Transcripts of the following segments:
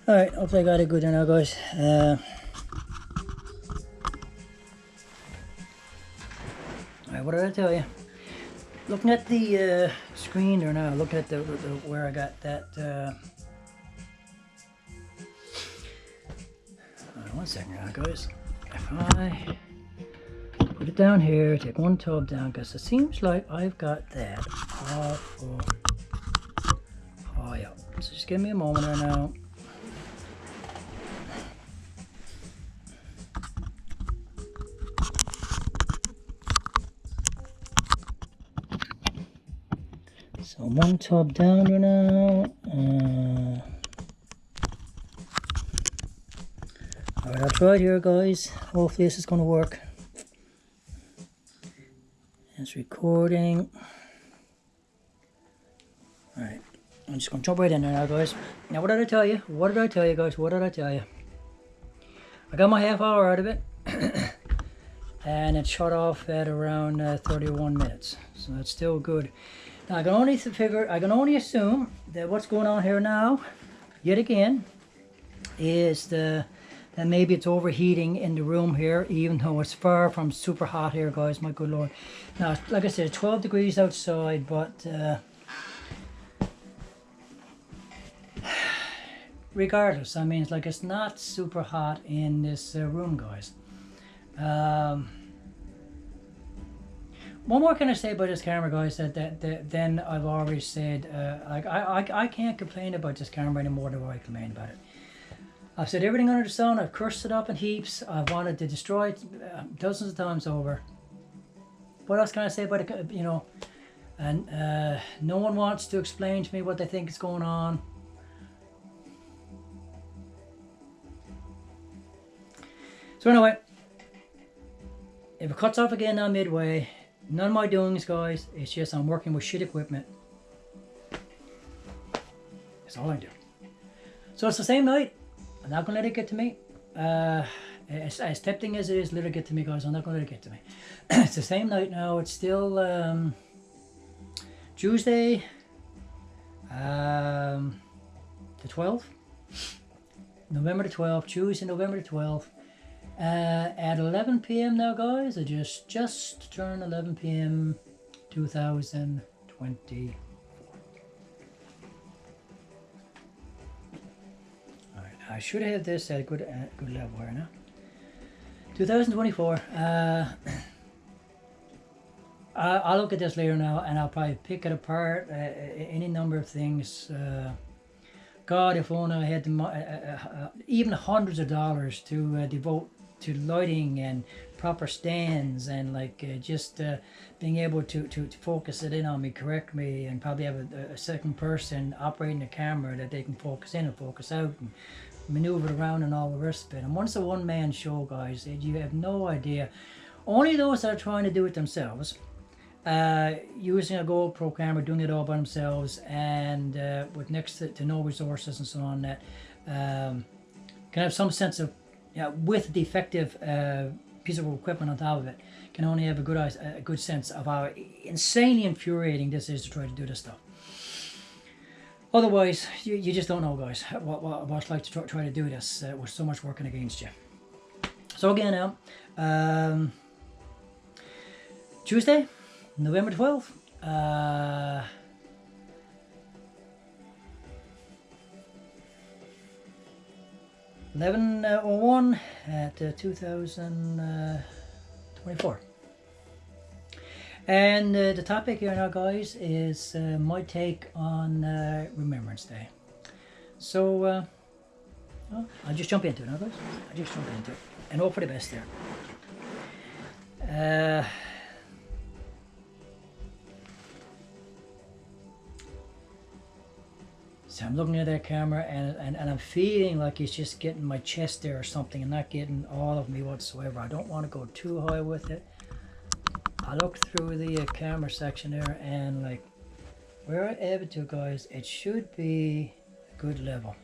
Alright, hopefully I got it good now, guys. Alright, what did I tell you? Looking at the screen there now, looking at the where I got that. One second now, guys. If I put it down here, take one tub down, because it seems like I've got that awful high up. So just give me a moment there now. So one tub down there now. Alright, I'll try it here, guys. Hopefully this is going to work. It's recording. Alright, I'm just going to jump right in there now, guys. Now, what did I tell you? What did I tell you, guys? What did I tell you? I got my half hour out of it. And it shut off at around 31 minutes. So that's still good. Now, I can only assume that what's going on here now, yet again, is that maybe it's overheating in the room here, even though it's far from super hot here, guys. My good lord. Now, like I said, 12 degrees outside, but regardless, I mean, it's like it's not super hot in this room, guys. One more can I say about this camera, guys, that then I've already said, like I can't complain about this camera any more than what I complain about it. I've said everything under the sun. I've cursed it up in heaps. I've wanted to destroy it dozens of times over. What else can I say about it? You know, and no one wants to explain to me what they think is going on. So anyway, if it cuts off again on midway, none of my doings, guys. It's just I'm working with shit equipment. That's all I do. So it's the same night. I'm not going to let it get to me. As tempting as it is, let it get to me, guys. I'm not going to let it get to me. It's the same night now. It's still Tuesday, the 12th. November the 12th. Tuesday, November the 12th. At 11 p.m. now, guys. I just turned 11 p.m. 2020. I should have this at a good level here now. 2024. I'll look at this later now, and I'll probably pick it apart. Any number of things. God, if only I had even hundreds of dollars to devote to lighting and proper stands, and like just being able to focus it in on me correctly, and probably have a second person operating the camera that they can focus in and focus out and maneuver around and all the rest of it. And once a one-man show, guys, you have no idea. Only those that are trying to do it themselves, using a GoPro camera, doing it all by themselves, and with next to no resources and so on, that can have some sense of, with defective piece of equipment on top of it, can only have a good sense of how insanely infuriating this is to try to do this stuff. Otherwise, you just don't know, guys, what it's like to try to do this with so much working against you. So again now, Tuesday, November 12th, 11:01 at 2024. And the topic here now, guys, is my take on Remembrance Day. So I'll just jump into it now, guys. I'll just jump into it and hope for the best there. So I'm looking at that camera, and I'm feeling like it's just getting my chest there or something, and not getting all of me whatsoever. I don't want to go too high with it. I looked through the camera section there, and like where I have it to, guys, it should be a good level.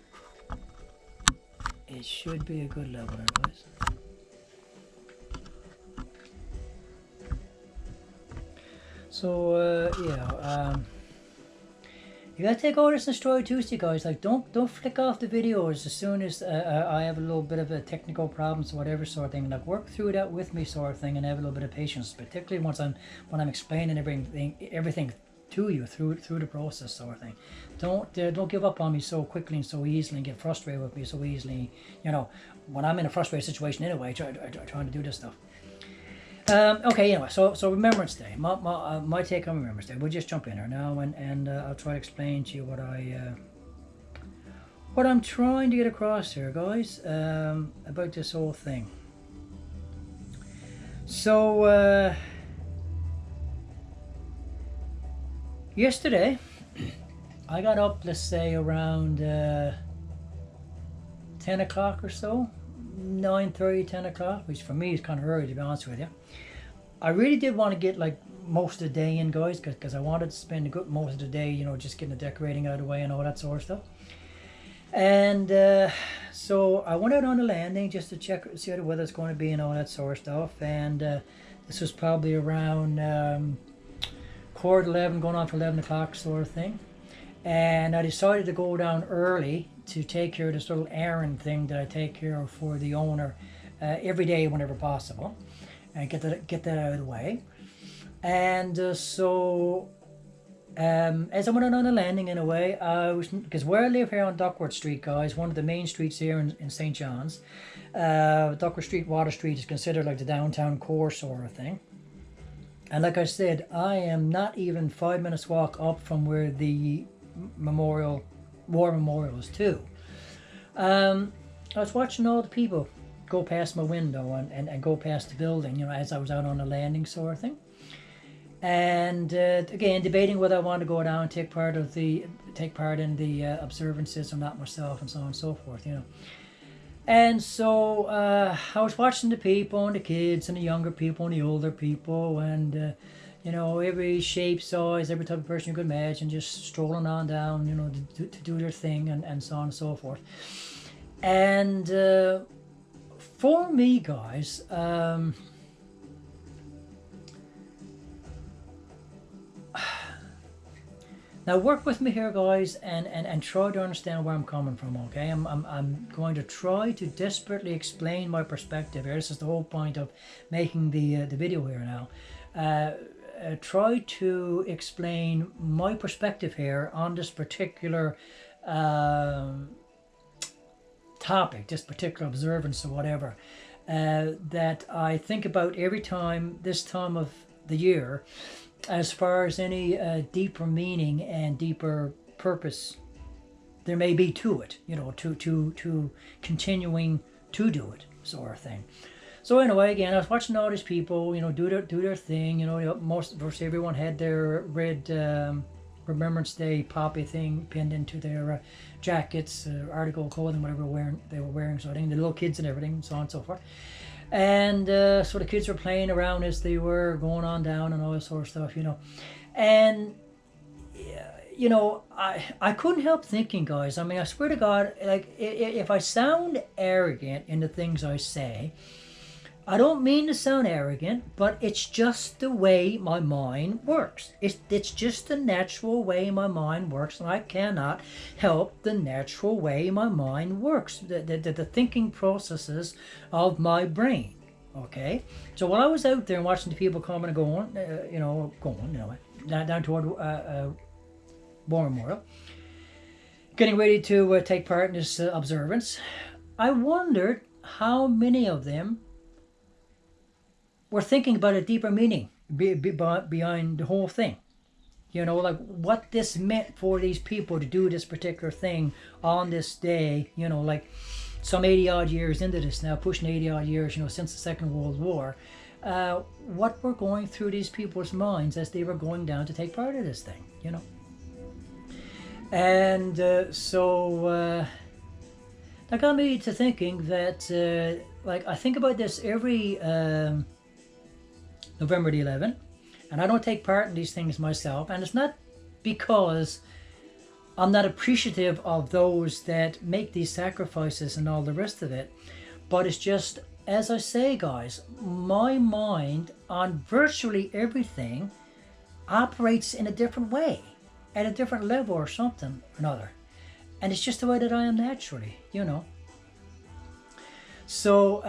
It should be a good level there, guys. So You gotta take orders on Story Tuesday, guys. Like, don't flick off the videos as soon as I have a little bit of a technical problems or whatever sort of thing. Like, work through that with me, sort of thing, and have a little bit of patience, particularly when I'm explaining everything to you through the process, sort of thing. Don't give up on me so quickly and so easily, and get frustrated with me so easily. You know, when I'm in a frustrated situation anyway, trying to do this stuff. Okay, anyway, so Remembrance Day, my take on Remembrance Day. We'll just jump in here now, and I'll try to explain to you what I'm trying to get across here, guys, about this whole thing. So, yesterday, I got up, let's say, around 10 o'clock or so. 9:30, 10 o'clock, which for me is kind of early, to be honest with you. I really did want to get like most of the day in, guys, because I wanted to spend a good most of the day, you know, just getting the decorating out of the way and all that sort of stuff. And so I went out on the landing just to see how the weather's going to be and all that sort of stuff. And this was probably around 11:15, going on to 11 o'clock sort of thing. And I decided to go down early to take care of this little errand thing that I take care of for the owner every day whenever possible, and get that out of the way. And so as I went on the landing in a way, because where I live here on Duckworth Street, guys, one of the main streets here in St. John's, Duckworth Street, Water Street is considered like the downtown core sort of thing. And like I said, I am not even 5 minutes walk up from where the war memorial is too. I was watching all the people go past my window and go past the building, you know, as I was out on the landing sort of thing. And again, debating whether I want to go down and take part in the observances or not myself, and so on and so forth, you know. And so I was watching the people and the kids and the younger people and the older people, and you know, every shape, size, every type of person you could imagine, just strolling on down, you know, to do their thing, and so on and so forth. And for me, guys, now work with me here, guys, and try to understand where I'm coming from, okay? I'm going to try to desperately explain my perspective here. This is the whole point of making the video here now. Try to explain my perspective here on this particular topic, this particular observance or whatever, that I think about every time, this time of the year, as far as any deeper meaning and deeper purpose there may be to it, you know, to continuing to do it, sort of thing. So anyway, again, I was watching all these people, you know, do their thing. You know, most everyone had their red Remembrance Day poppy thing pinned into their jackets, article of clothing, whatever they were wearing. So I think the little kids and everything, so on and so forth. And so the kids were playing around as they were going on down and all this sort of stuff, you know. And you know, I couldn't help thinking, guys. I mean, I swear to God, like if I sound arrogant in the things I say, I don't mean to sound arrogant, but it's just the way my mind works. It's just the natural way my mind works, and I cannot help the natural way my mind works, the thinking processes of my brain, okay? So while I was out there and watching the people coming and going, down toward War Memorial, getting ready to take part in this observance, I wondered how many of them were thinking about a deeper meaning behind the whole thing. You know, like what this meant for these people to do this particular thing on this day, you know, like some 80 odd years into this now, pushing 80 odd years, you know, since the Second World War. What were going through these people's minds as they were going down to take part in this thing, you know? And so that got me to thinking that, like, I think about this every November the 11th, and I don't take part in these things myself, and it's not because I'm not appreciative of those that make these sacrifices and all the rest of it, but it's just, as I say, guys, my mind on virtually everything operates in a different way. at a different level or something or another. And it's just the way that I am naturally, you know. So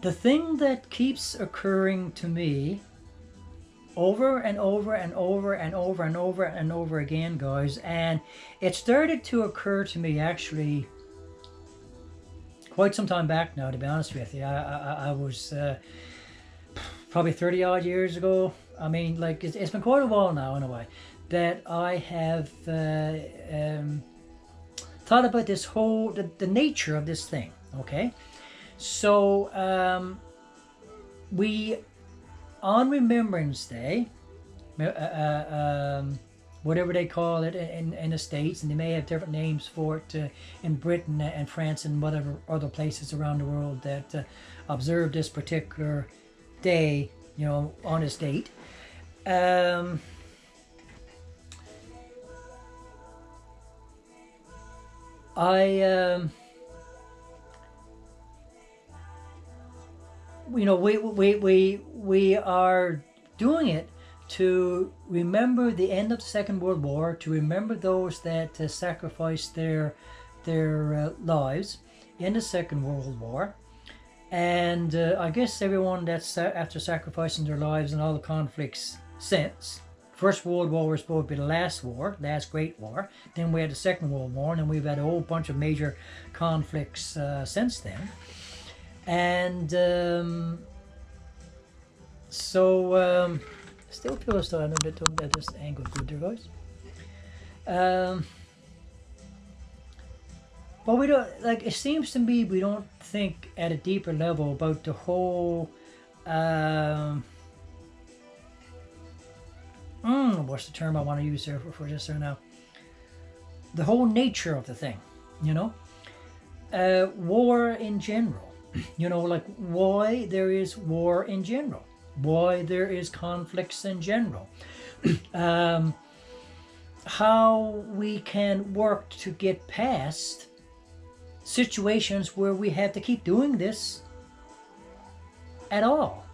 the thing that keeps occurring to me over and over and over and over and over and over again, guys, and it started to occur to me actually quite some time back now, to be honest with you. I was probably 30 odd years ago. I mean, like, it's been quite a while now in a way that I have thought about this whole, the nature of this thing, okay? So we, on Remembrance Day, whatever they call it in the States, and they may have different names for it in Britain and France and whatever other places around the world that observe this particular day, you know, on this date. You know, we are doing it to remember the end of the Second World War, to remember those that sacrificed their lives in the Second World War, and I guess everyone that's after sacrificing their lives in all the conflicts since. First World War was supposed to be the last war, last great war. Then we had the Second World War, and then we've had a whole bunch of major conflicts since then. And still feel as though I know that this angle good there, guys. But we don't, like, it seems to me we don't think at a deeper level about the whole what's the term I want to use there for this there now? The whole nature of the thing, you know? War in general. You know, like why there is war in general, why there is conflicts in general, how we can work to get past situations where we have to keep doing this at all,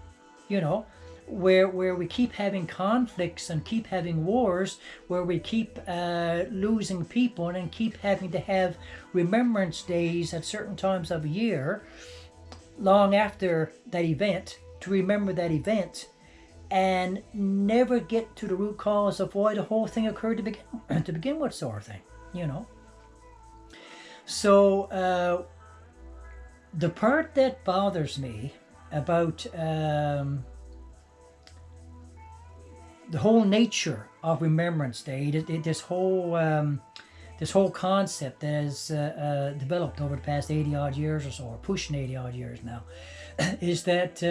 you know, where we keep having conflicts and keep having wars, where we keep losing people and keep having to have remembrance days at certain times of a year long after that event to remember that event, and never get to the root cause of why the whole thing occurred to begin with, sort of thing, you know. So the part that bothers me about the whole nature of Remembrance Day, this whole concept that has developed over the past 80 odd years or so, or pushing 80 odd years now, is that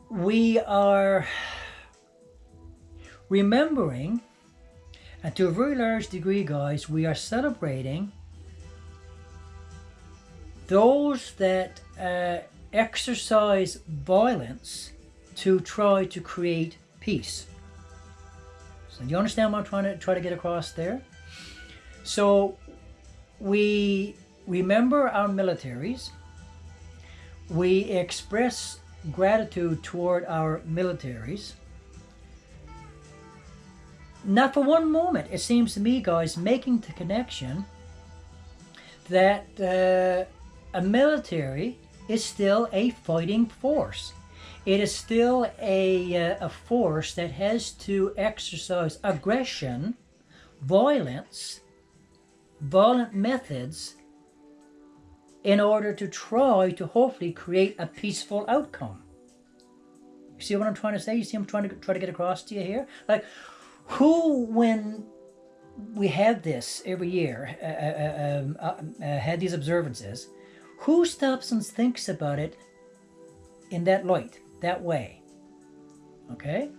we are remembering, and to a very large degree, guys, we are celebrating those that exercise violence to try to create peace. So do you understand what I'm trying to get across there? So we remember our militaries. We express gratitude toward our militaries. Not for one moment, it seems to me, guys, making the connection that a military is still a fighting force. It is still a force that has to exercise aggression, violence, violent methods in order to try to hopefully create a peaceful outcome. You see what I'm trying to say? You see what I'm trying to get across to you here? Like, who, when we have this every year, had these observances, who stops and thinks about it in that light, that way? Okay?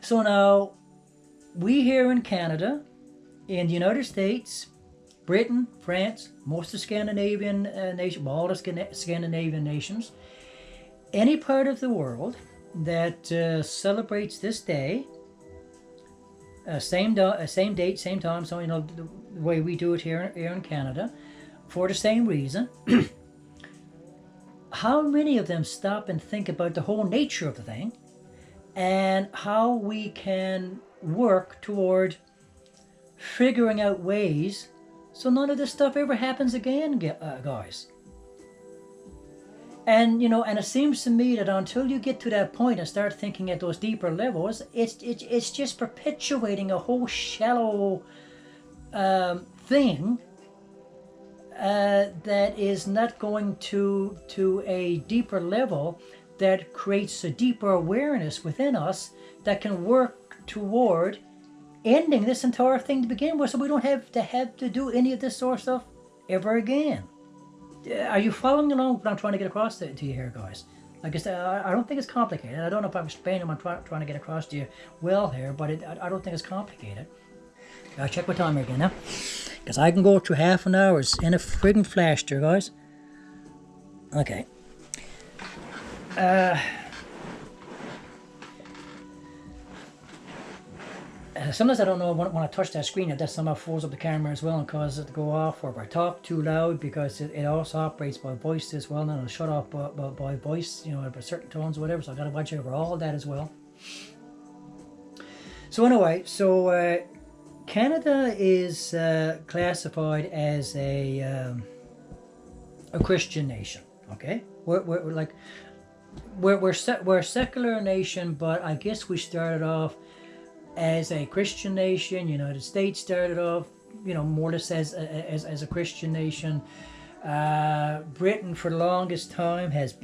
So now, we here in Canada, in the United States, Britain, France, most of the Scandinavian nations, all the Scandinavian nations, any part of the world that celebrates this day, same date, same time, so you know the way we do it here in Canada, for the same reason. how many of them stop and think about the whole nature of the thing and how we can work toward figuring out ways so none of this stuff ever happens again, guys? And and it seems to me that until you get to that point and start thinking at those deeper levels, it's just perpetuating a whole shallow thing that is not going to a deeper level that creates a deeper awareness within us that can work toward ending this entire thing to begin with, so we don't have to do any of this sort of stuff ever again. Are you following along what I'm trying to get across to you here, guys? Like I said, I don't think it's complicated. I don't know if I'm explaining what I'm trying to get across to you well here, but I don't think it's complicated. I'll check my timer again now, because I can go through half an hour in a friggin' flash there, guys. Okay. Sometimes I don't know when I touch that screen if that somehow froze up the camera as well and causes it to go off, or if I talk too loud, because it also operates by voice as well, and it'll shut off by voice, by certain tones or whatever, so I gotta watch over all that as well. So anyway, Canada is classified as a Christian nation, okay? We're a secular nation, but I guess we started off as a Christian nation. United States started off, more or less as a Christian nation. Britain for the longest time has